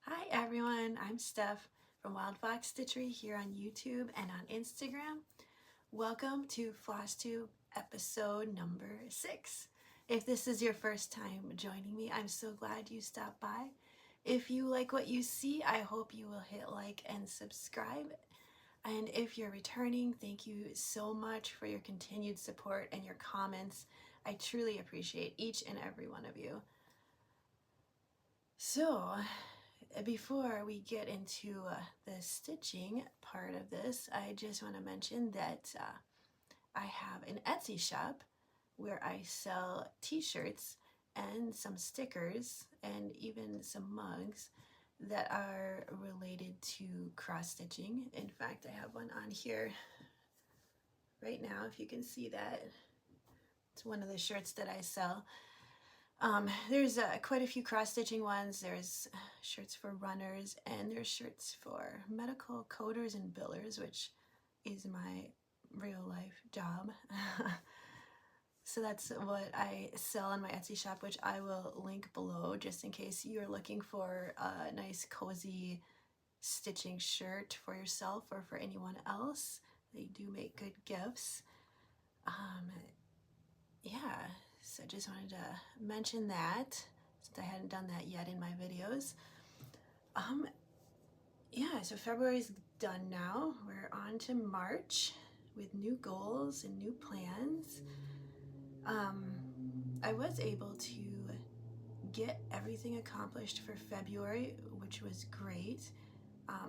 Hi everyone, I'm Steph from wildfoxstitchery here on YouTube and on Instagram. Welcome to Flosstube episode number 6. If this is your first time joining me, I'm so glad you stopped by. If you like what you see, I hope you will hit like and subscribe. And if you're returning, thank you so much for your continued support and your comments. I truly appreciate each and every one of you. So, before we get into the stitching part of this, I just want to mention that I have an Etsy shop where I sell t-shirts and some stickers and even some mugs that are related to cross-stitching. In fact, I have one on here right now, if you can see that. It's one of the shirts that I sell. There's quite a few cross-stitching ones. There's shirts for runners, and there's shirts for medical coders and billers, which is my real life job. So that's what I sell on my Etsy shop, which I will link below just in case you're looking for a nice cozy stitching shirt for yourself or for anyone else. They do make good gifts. Yeah, so just wanted to mention that since I hadn't done that yet in my videos. Yeah, so February's done now. We're on to March with new goals and new plans. I was able to get everything accomplished for February, which was great.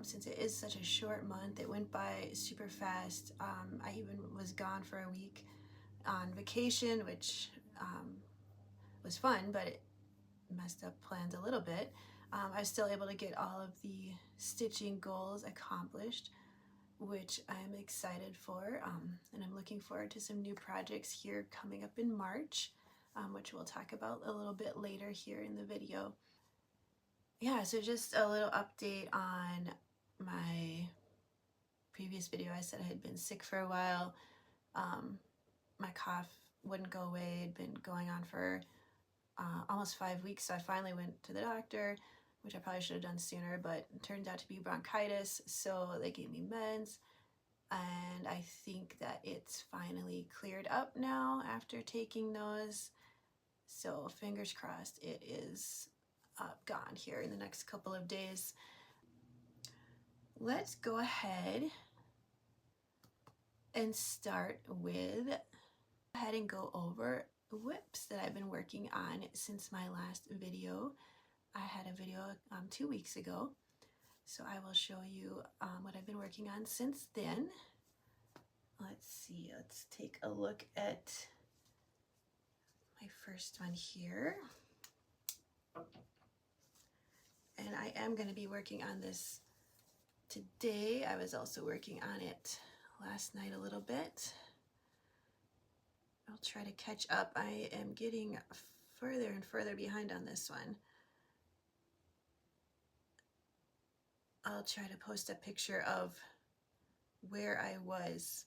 Since it is such a short month, it went by super fast. I even was gone for a week on vacation, which was fun, but it messed up plans a little bit. I was still able to get all of the stitching goals accomplished, which I'm excited for, and I'm looking forward to some new projects here coming up in March, which we'll talk about a little bit later here in the video. Yeah, so just a little update on my previous video. I said I had been sick for a while. My cough wouldn't go away. It had been going on for almost 5 weeks, so I finally went to the doctor, which I probably should have done sooner, but it turned out to be bronchitis, so they gave me meds, and I think that it's finally cleared up now after taking those, so fingers crossed it is gone here in the next couple of days. Let's go ahead and start with, go over whips that I've been working on since my last video. I had a video 2 weeks ago, so I will show you what I've been working on since then. Let's see, let's take a look at my first one here. And I am going to be working on this today. I was also working on it last night a little bit. I'll try to catch up. I am getting further and further behind on this one. I'll try to post a picture of where I was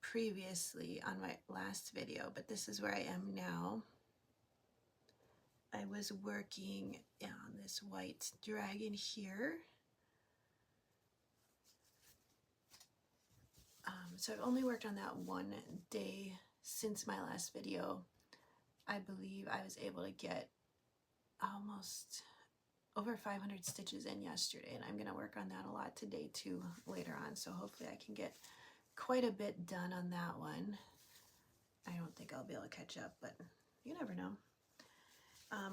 previously on my last video, but this is where I am now. I was working on this white dragon here. So I've only worked on that one day since my last video. I believe I was able to get almost over 500 stitches in yesterday, and I'm going to work on that a lot today too later on, so hopefully I can get quite a bit done on that one. I don't think I'll be able to catch up, but you never know.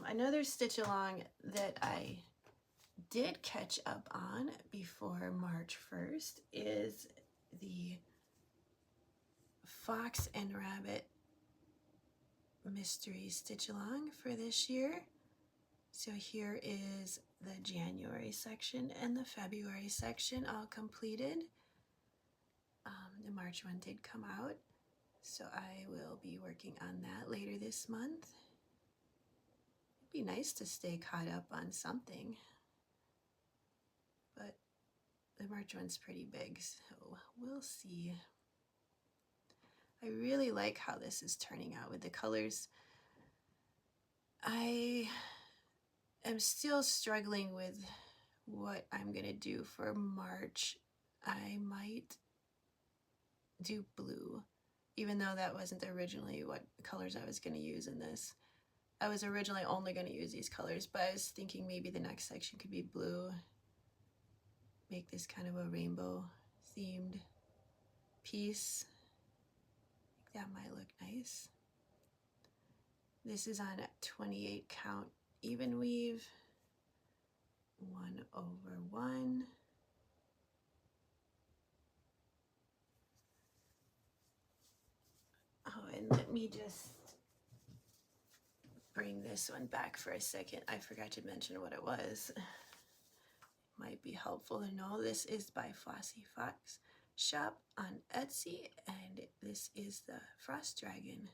Another stitch along that I did catch up on before March 1st is the Fox and Rabbit mystery stitch along for this year. So here is the January section and the February section all completed. The March one did come out, so I will be working on that later this month. It'd be nice to stay caught up on something, but the March one's pretty big, so we'll see. I really like how this is turning out with the colors. I am still struggling with what I'm gonna do for March. I might do blue, even though that wasn't originally what colors I was gonna use in this. I was originally only gonna use these colors, but I was thinking maybe the next section could be blue. Make this kind of a rainbow themed piece. That might look nice. This is on 28 count even weave, 1/1. Oh, and let me just bring this one back for a second. I forgot to mention what it was. Might be helpful to know. This is by FlossyFox shop on Etsy, and this is the Frost Dragon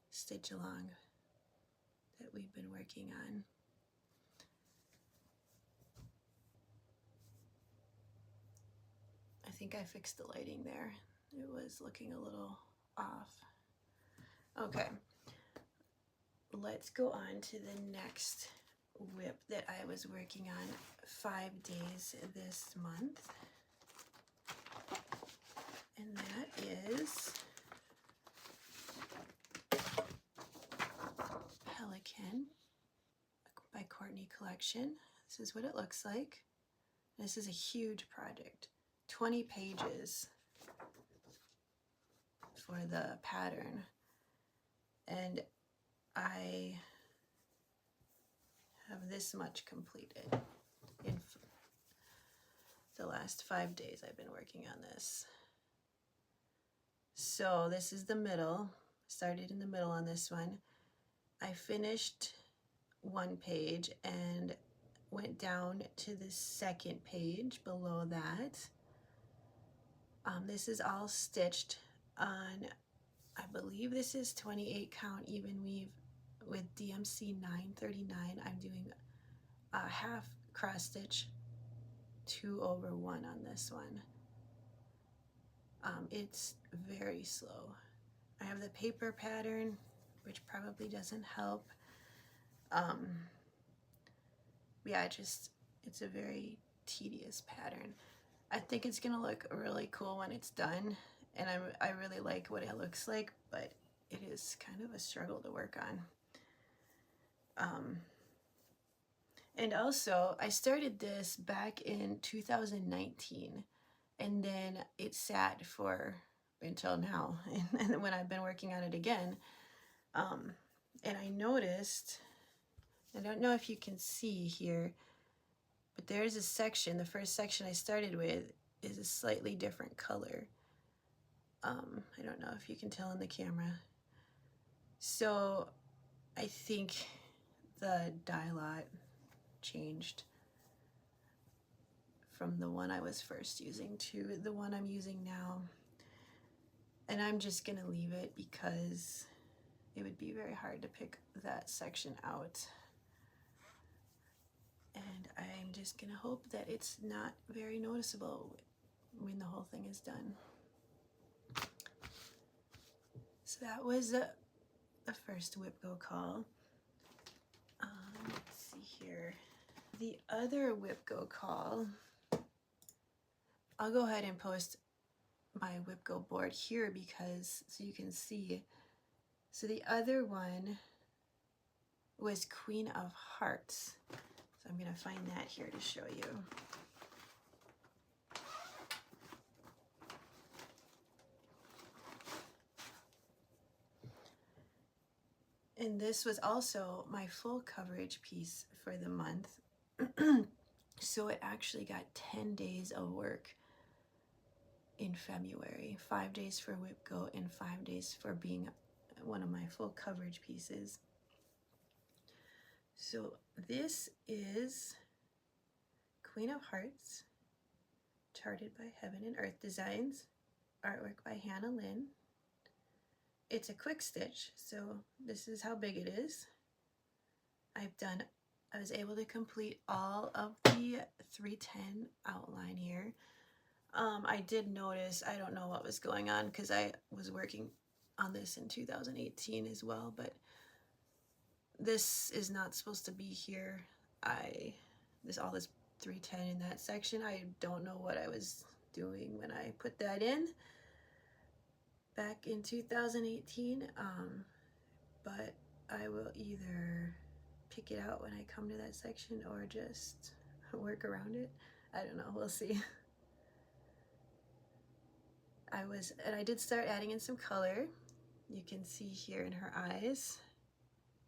stitch along that we've been working on. I think I fixed the lighting there. It was looking a little off. Okay, let's go on to the next whip that I was working on 5 days this month. And that is PeliCan by Courtney collection. This is what it looks like. This is a huge project, 20 pages for the pattern. And I have this much completed in the last 5 days I've been working on this. So this is the middle. Started in the middle on this one. I finished one page and went down to the second page below that. This is all stitched on, I believe this is 28 count even weave with DMC 939. I'm doing a half cross stitch 2/1 on this one. It's very slow. I have the paper pattern, which probably doesn't help. Yeah, it's a very tedious pattern. I think it's gonna look really cool when it's done, and I really like what it looks like, but it is kind of a struggle to work on. And also, I started this back in 2019, and then it sat for until now, and when I've been working on it again. And I noticed, I don't know if you can see here, but there's a section, the first section I started with is a slightly different color. I don't know if you can tell in the camera. So I think the dye lot changed from the one I was first using to the one I'm using now. And I'm just gonna leave it because it would be very hard to pick that section out. And I'm just gonna hope that it's not very noticeable when the whole thing is done. So that was the first whip go call. Let's see here. The other whip go call, I'll go ahead and post my whip go board here because so you can see. So the other one was Queen of Hearts. So I'm gonna find that here to show you. And this was also my full coverage piece for the month. So it actually got 10 days of work in February, 5 days for whip go and 5 days for being one of my full coverage pieces. So this is Queen of Hearts, charted by Heaven and Earth Designs, artwork by Hannah Lynn. It's a quick stitch, so this is how big it is. I was able to complete all of the 310 outline here. I did notice, I don't know what was going on because I was working on this in 2018 as well, but this is not supposed to be here. all this 310 in that section. I don't know what I was doing when I put that in back in 2018, but I will either pick it out when I come to that section or just work around it. I don't know, we'll see. I did start adding in some color. You can see here in her eyes,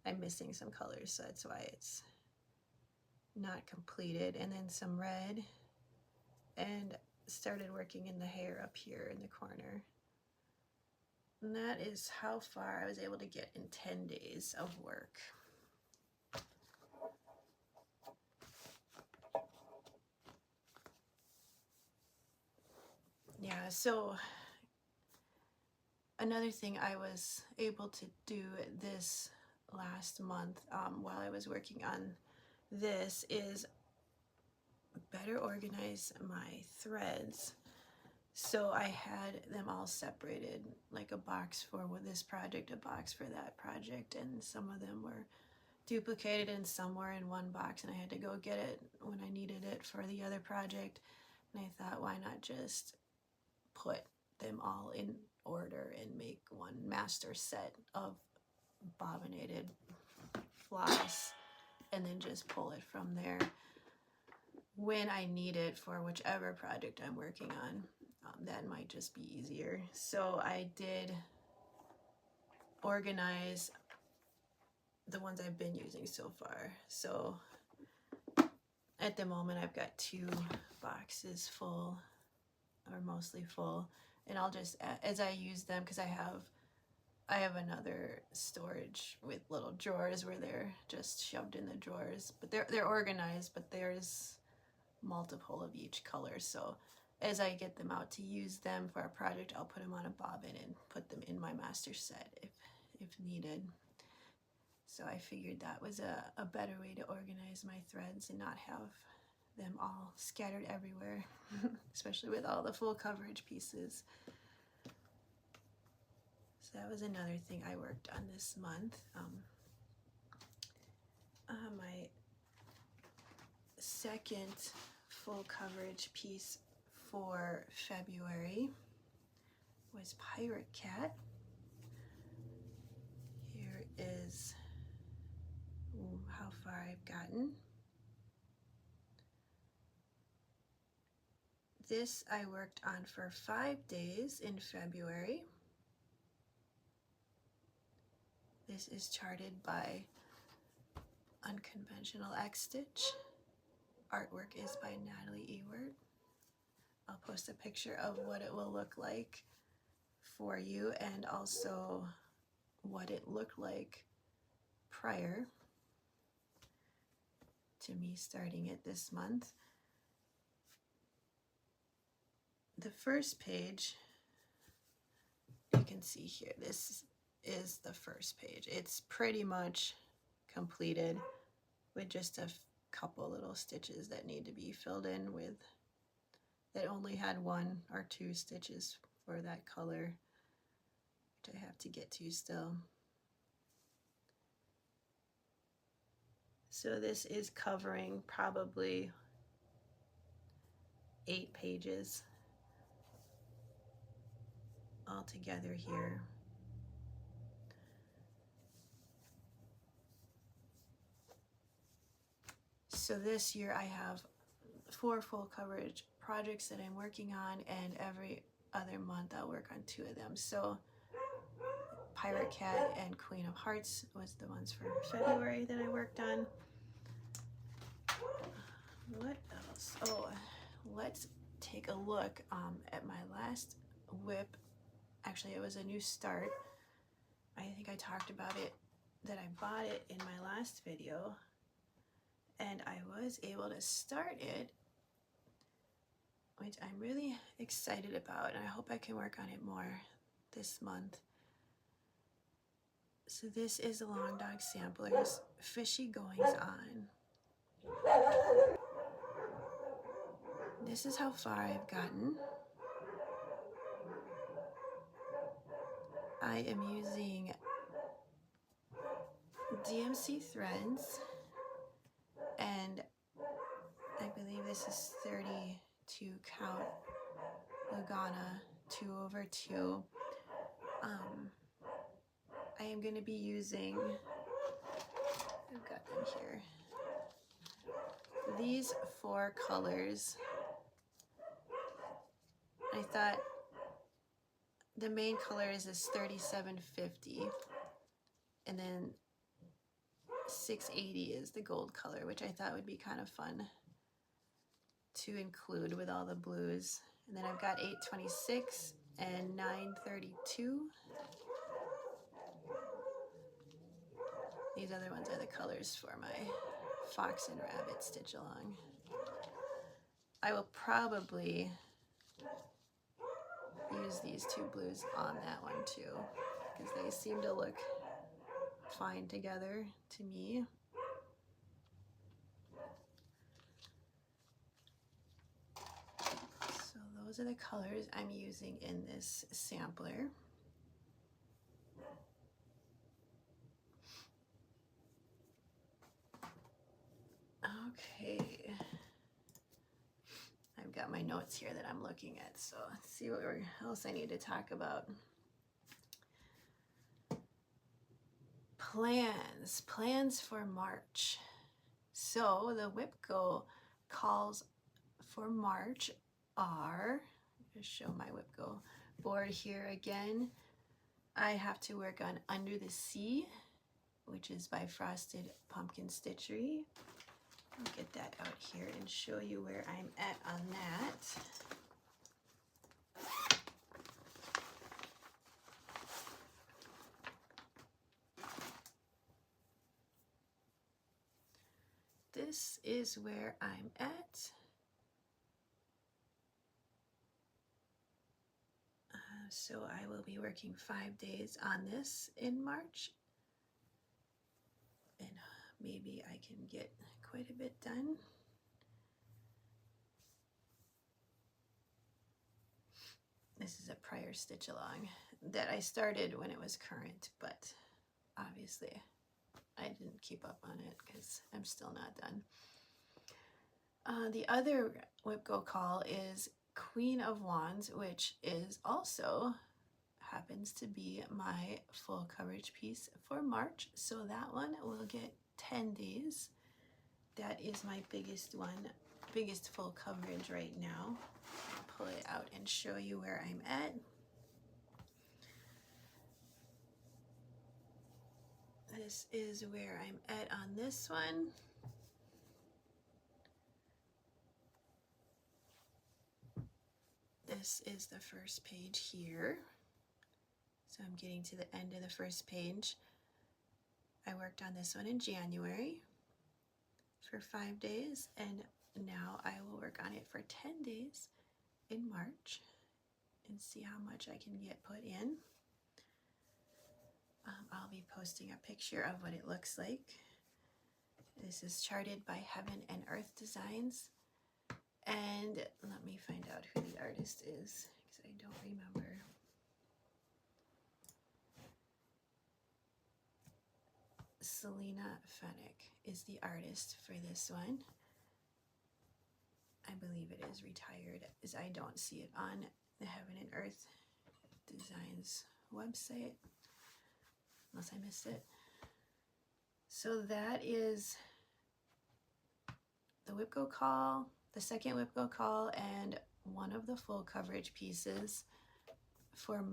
I'm missing some colors, so that's why it's not completed. And then some red, and started working in the hair up here in the corner. And that is how far I was able to get in 10 days of work. Yeah, so another thing I was able to do this last month while I was working on this is better organize my threads. So I had them all separated, like a box for this project, a box for that project, and some of them were duplicated and some were in one box, and I had to go get it when I needed it for the other project. And I thought, why not just put them all in order and make one master set of bobbinated floss, and then just pull it from there when I need it for whichever project I'm working on. That might just be easier. So I did organize the ones I've been using so far. So at the moment I've got 2 boxes full, or mostly full, and I'll just, as I use them, because I have another storage with little drawers where they're just shoved in the drawers, but they're organized, but there's multiple of each color. So as I get them out to use them for a project, I'll put them on a bobbin and put them in my master set if needed. So I figured that was a better way to organize my threads and not have them all scattered everywhere, especially with all the full coverage pieces. So that was another thing I worked on this month. My second full coverage piece for February was Pirate Cat. Here is how far I've gotten. This I worked on for 5 days in February. This is charted by Unconventional XStitch. Artwork is by Natalie Ewert. I'll post a picture of what it will look like for you, and also what it looked like prior to me starting it this month. The first page, you can see here, this is the first page. It's pretty much completed with just a couple little stitches that need to be filled in with, that only had 1 or 2 stitches for that color, which I have to get to still. So this is covering probably 8 pages all together here. So this year I have 4 full coverage projects that I'm working on, and every other month I'll work on 2 of them. So Pirate Cat and Queen of Hearts was the ones for February that I worked on. What else? Oh, let's take a look at my last whip. Actually, it was a new start. I think I talked about it, that I bought it in my last video, and I was able to start it, which I'm really excited about, and I hope I can work on it more this month. So this is the Long Dog Samplers Fishy Goings On. This is how far I've gotten. I am using DMC threads, and I believe this is 32 count Lagana 2/2. I am going to be using, I've got them here, these 4 colors. I thought the main color is this 3750, and then 680 is the gold color, which I thought would be kind of fun to include with all the blues. And then I've got 826 and 932. These other ones are the colors for my fox and rabbit stitch along. I will probably use these 2 blues on that one too, because they seem to look fine together to me. So those are the colors I'm using in this sampler. Okay, I've got my notes here that I'm looking at, so let's see what else I need to talk about. Plans for March. So the WIPGO calls for March are, I'll show my WIPGO board here again. I have to work on Under the Sea, which is by Frosted Pumpkin Stitchery. I'll get that out here and show you where I'm at on that. This is where I'm at. So I will be working 5 days on this in March, and maybe I can get quite a bit done. This is a prior stitch along that I started when it was current, but obviously I didn't keep up on it because I'm still not done. The other WIPGO call is Queen of Wands, which is also happens to be my full coverage piece for March. So that one will get 10 days. That is my biggest one, biggest full coverage right now. I'll pull it out and show you where I'm at. This is where I'm at on this one. This is the first page here. So I'm getting to the end of the first page. I worked on this one in January for 5 days, and now I will work on it for 10 days in March and see how much I can get put in. I'll be posting a picture of what it looks like. This is charted by Heaven and Earth Designs. And let me find out who the artist is, because I don't remember. Selena Fennick is the artist for this one. I believe it is retired, as I don't see it on the Heaven and Earth Designs website, unless I missed it. So that is the WIPGO call, the second WIPGO call, and one of the full coverage pieces for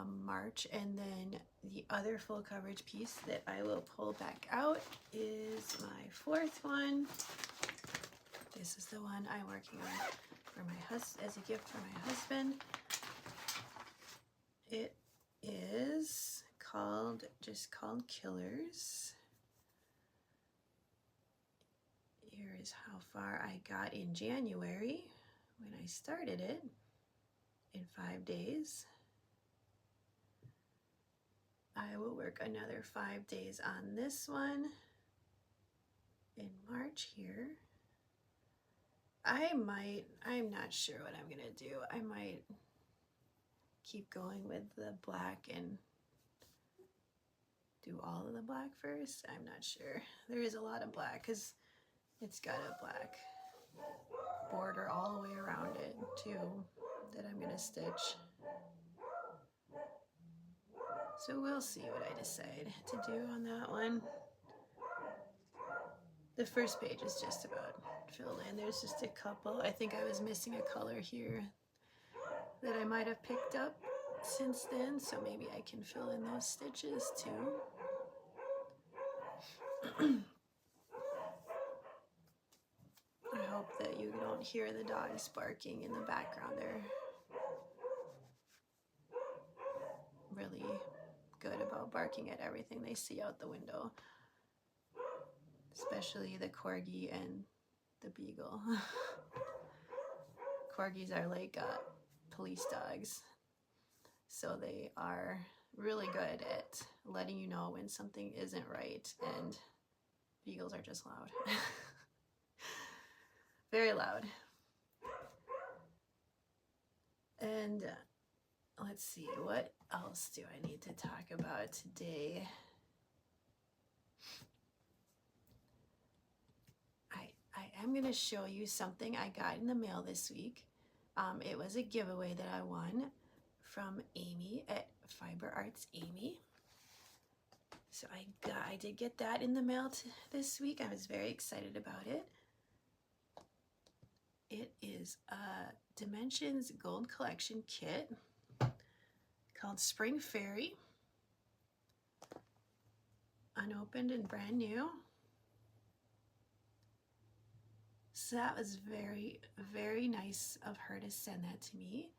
March. And then the other full coverage piece that I will pull back out is my fourth one. This is the one I'm working on for my as a gift for my husband. It is just called Killers. Here is how far I got in January when I started it in 5 days. I will work another 5 days on this one in March here. I'm not sure what I'm gonna do. I might keep going with the black and do all of the black first. I'm not sure. There is a lot of black because It's got a black border all the way around it too that I'm gonna stitch. So we'll see what I decide to do on that one. The first page is just about filled in. There's just a couple. I think I was missing a color here that I might have picked up since then, so maybe I can fill in those stitches too. I hope that you don't hear the dogs barking in the background. They're really good about barking at everything they see out the window, especially the corgi and the beagle. Corgis are like police dogs, so they are really good at letting you know when something isn't right, and beagles are just loud. Very loud. And let's see, what else do I need to talk about today? I am going to show you something I got in the mail this week. It was a giveaway that I won from Amy at Fiber Arts Amy. So I did get that in the mail this week. I was very excited about it. It is a Dimensions Gold Collection kit called Spring Fairy. Unopened and brand new. So that was very, very nice of her to send that to me.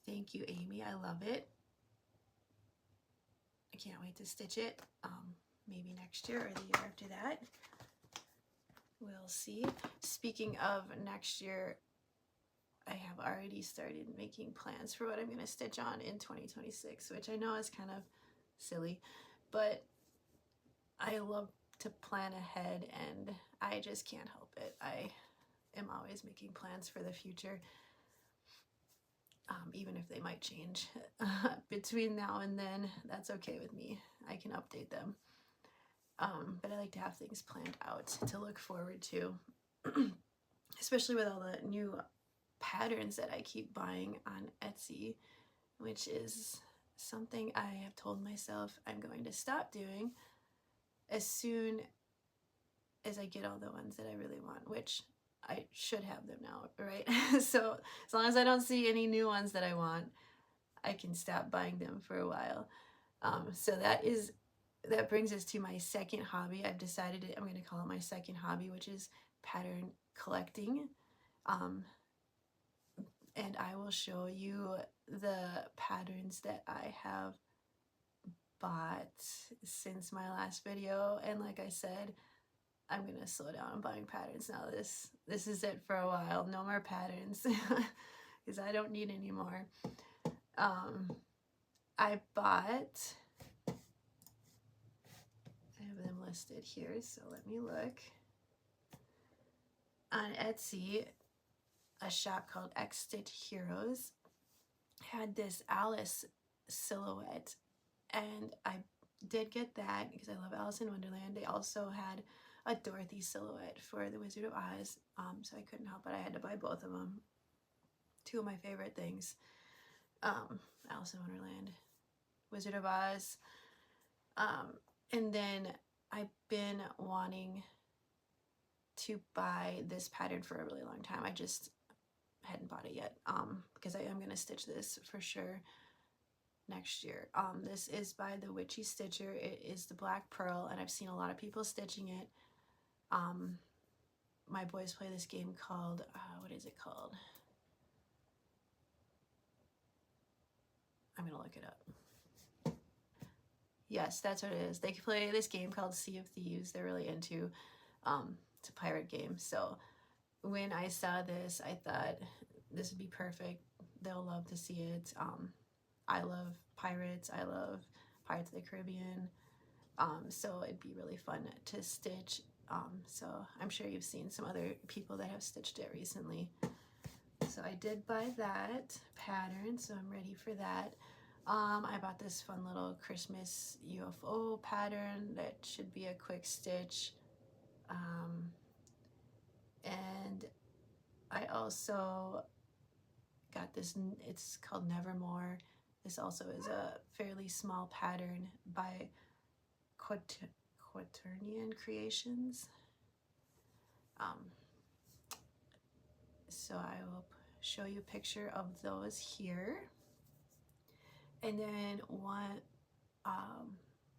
Thank you, Amy. I love it. I can't wait to stitch it. Maybe next year or the year after that. We'll see. Speaking of next year, I have already started making plans for what I'm going to stitch on in 2026, which I know is kind of silly, but I love to plan ahead and I just can't help it. I am always making plans for the future, even if they might change between now and then. That's okay with me. I can update them. But I like to have things planned out to look forward to, especially with all the new patterns that I keep buying on Etsy, which is something I have told myself I'm going to stop doing as soon as I get all the ones that I really want, which I should have them now, right? So as long as I don't see any new ones that I want, I can stop buying them for a while. So that brings us to my second hobby. I've decided I'm going to call it my second hobby, which is pattern collecting. And I will show you the patterns that I have bought since my last video. And like I said, I'm going to slow down on buying patterns now. This is it for a while. No more patterns because I don't need any more. I have them listed here, so let me look. On Etsy, a shop called XStitch Heroes had this Alice silhouette, and I did get that because I love Alice in Wonderland. They also had a Dorothy silhouette for the Wizard of Oz, so I couldn't help it. I had to buy both of them. Two of my favorite things. Alice in Wonderland, Wizard of Oz. And then I've been wanting to buy this pattern for a really long time. I just hadn't bought it yet because I am going to stitch this for sure next year. This is by the Witchy Stitcher. It is the Black Pearl, and I've seen a lot of people stitching it. My boys play this game called, what is it called? I'm going to look it up. Yes, that's what it is. They play this game called Sea of Thieves. They're really into it's a pirate game. So when I saw this, I thought this would be perfect. They'll love to see it. I love pirates. I love Pirates of the Caribbean. So it'd be really fun to stitch. So I'm sure you've seen some other people that have stitched it recently. So I did buy that pattern, so I'm ready for that. I bought this fun little Christmas UFO pattern that should be a quick stitch. And I also got this, it's called Nevermore. This also is a fairly small pattern by Quaternion Creations. So I will show you a picture of those here. And then one,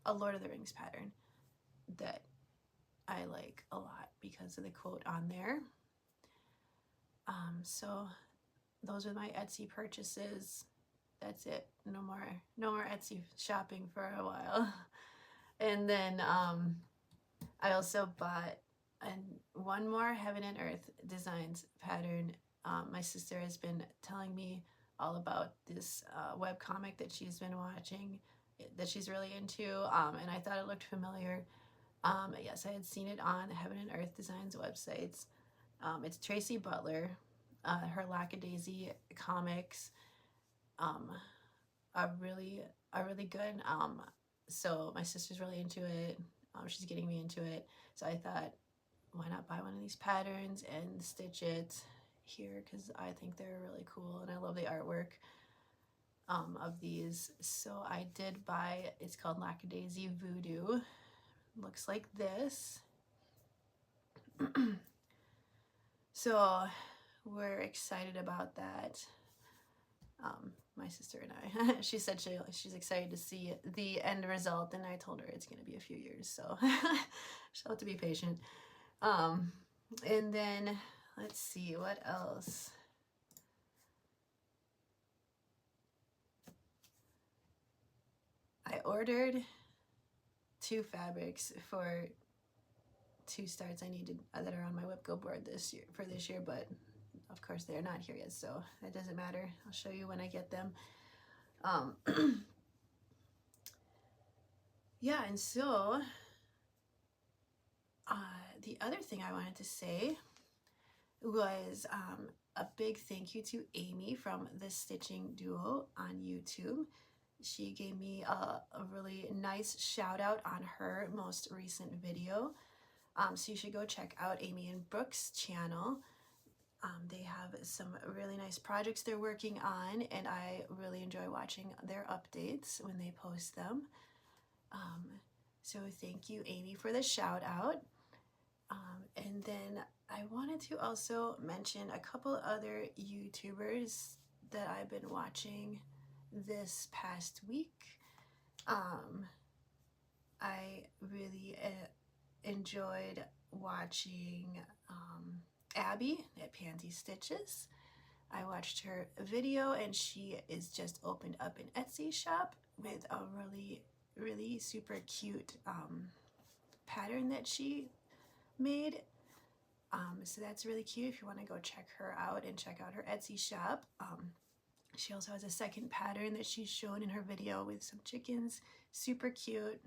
a Lord of the Rings pattern that I like a lot because of the quote on there. So those are my Etsy purchases. That's it. No more Etsy shopping for a while. And then I also bought one more Heaven and Earth Designs pattern. My sister has been telling me all about this webcomic that she's been watching, that she's really into, and I thought it looked familiar. Yes, I had seen it on Heaven and Earth Designs websites. It's Tracy Butler. Her Lackadaisy comics are really good. So my sister's really into it. She's getting me into it. So I thought, why not buy one of these patterns and stitch it here, because I think they're really cool and I love the artwork of these. So I did buy, it's called Lackadaisy Voodoo. Looks like this. So we're excited about that. My sister and I. She said she's excited to see the end result, and I told her it's going to be a few years, so she'll have to be patient. And then let's see what else. I ordered 2 fabrics for 2 starts I needed that are on my whip go board this year, but of course they're not here yet, so that doesn't matter. I'll show you when I get them. Yeah, and so the other thing I wanted to say was a big thank you to Amy from the Stitching Duo on YouTube. She gave me a really nice shout out on her most recent video. So you should go check out Amy and Brooke's channel. They have some really nice projects they're working on, and I really enjoy watching their updates when they post them. So thank you, Amy, for the shout out. And then I wanted to also mention a couple other YouTubers that I've been watching this past week. I really enjoyed watching Abby at Pansy Stitches. I watched her video, and she is just opened up an Etsy shop with a really super cute pattern that she made. So that's really cute if you want to go check her out and check out her Etsy shop. She also has a second pattern that she's shown in her video with some chickens. Super cute.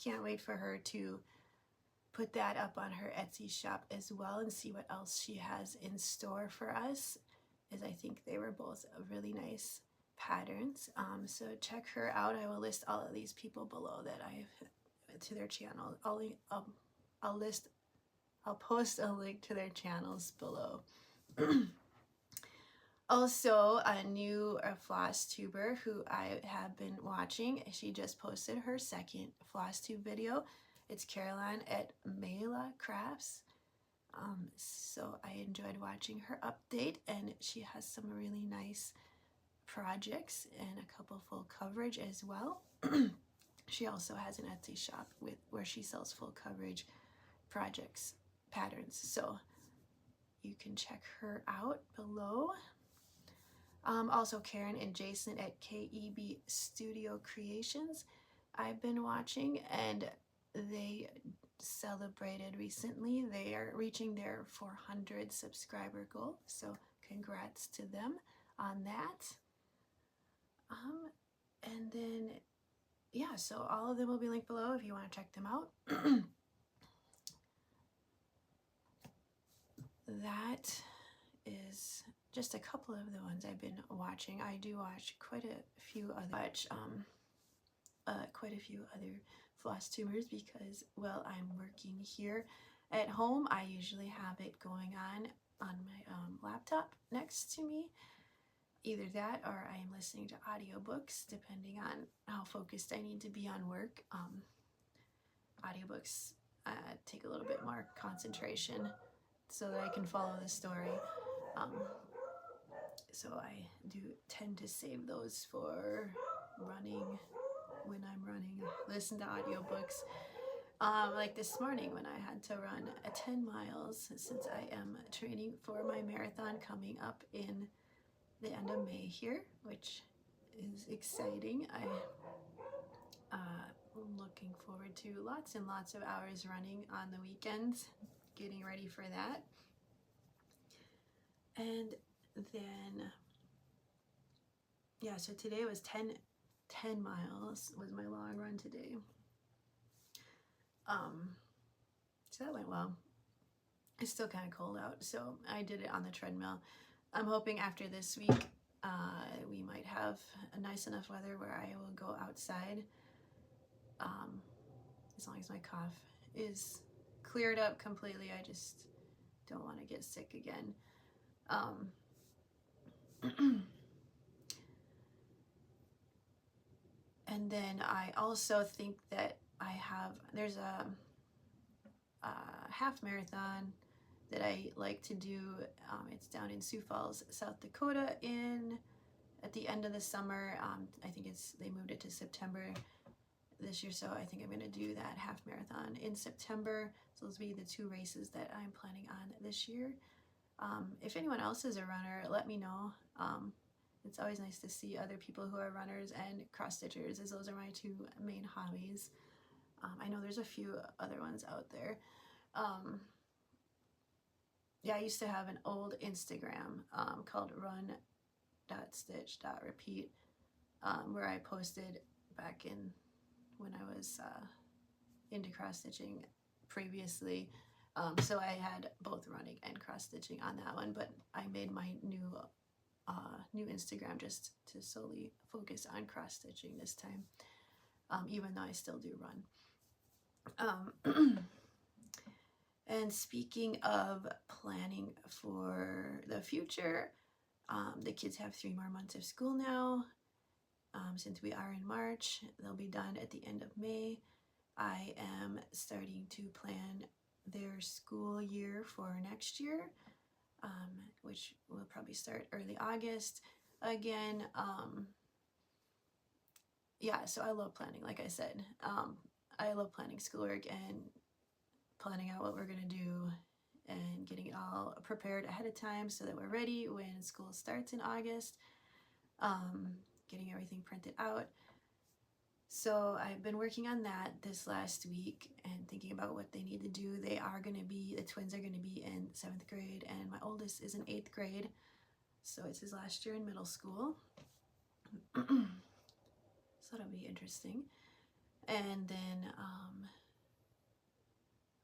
Can't wait for her to put that up on her Etsy shop as well and see what else she has in store for us, as I think they were both really nice patterns. So check her out. I will list all of these people below that I've to their channel. I'll post a link to their channels below. Also, a new Flosstuber who I have been watching, she just posted her second Flosstube video. It's Caroline at Mela Crafts. So I enjoyed watching her update, and she has some really nice projects and a couple full coverage as well. She also has an Etsy shop where she sells full coverage projects, patterns, so you can check her out below. Also Karen and Jason at KEB Studio Creations I've been watching, and they celebrated recently. They are reaching their 400 subscriber goal, so congrats to them on that. And then yeah, so all of them will be linked below if you want to check them out. That is just a couple of the ones I've been watching. I do watch quite a few other Flosstubers because, well, I'm working here At home, I usually have it going on my laptop next to me. Either that or I am listening to audiobooks, depending on how focused I need to be on work. Audiobooks take a little bit more concentration so that I can follow the story. So I do tend to save those for running. When I'm running, listen to audiobooks. Like this morning when I had to run 10 miles, since I am training for my marathon coming up in the end of May here, which is exciting. I'm looking forward to lots and lots of hours running on the weekends, getting ready for that. And then, yeah, so today was 10 miles was my long run today. So that went well. It's still kind of cold out, so I did it on the treadmill. I'm hoping after this week we might have a nice enough weather where I will go outside, as long as my cough is cleared up completely. I just don't want to get sick again. And then I also think that there's a half marathon that I like to do. It's down in Sioux Falls, South Dakota at the end of the summer. I think they moved it to September this year, so I think I'm going to do that half marathon in September. So those will be the 2 races that I'm planning on this year. If anyone else is a runner, let me know. It's always nice to see other people who are runners and cross-stitchers, as those are my 2 main hobbies. I know there's a few other ones out there. Yeah, I used to have an old Instagram called run.stitch.repeat, where I posted back in when I was into cross-stitching previously. So I had both running and cross-stitching on that one, but I made my new Instagram just to solely focus on cross-stitching this time, even though I still do run. And speaking of planning for the future, the kids have 3 more months of school now. Since we are in March, they'll be done at the end of May. I am starting to plan their school year for next year, which will probably start early August again. Yeah, so I love planning, like I said. I love planning schoolwork and planning out what we're going to do and getting it all prepared ahead of time so that we're ready when school starts in August. Getting everything printed out. So I've been working on that this last week and thinking about what they need to do. The twins are going to be in 7th grade and my oldest is in 8th grade. So it's his last year in middle school. So that'll be interesting. And then,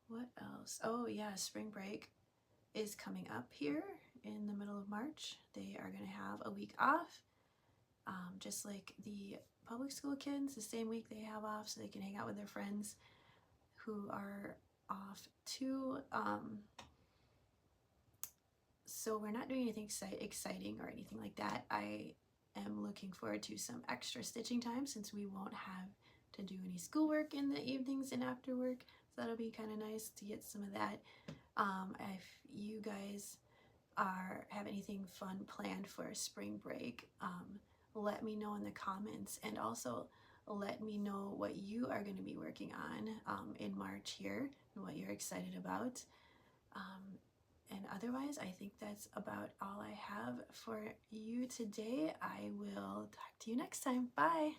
what else? Oh yeah, spring break is coming up here in the middle of March. They are going to have a week off, just like the public school kids. The same week they have off so they can hang out with their friends who are off too. So we're not doing anything exciting or anything like that. I am looking forward to some extra stitching time since we won't have to do any schoolwork in the evenings and after work. So that'll be kind of nice to get some of that. If you guys have anything fun planned for spring break, let me know in the comments, and also let me know what you are going to be working on in March here and what you're excited about. And otherwise, I think that's about all I have for you today. I will talk to you next time. Bye!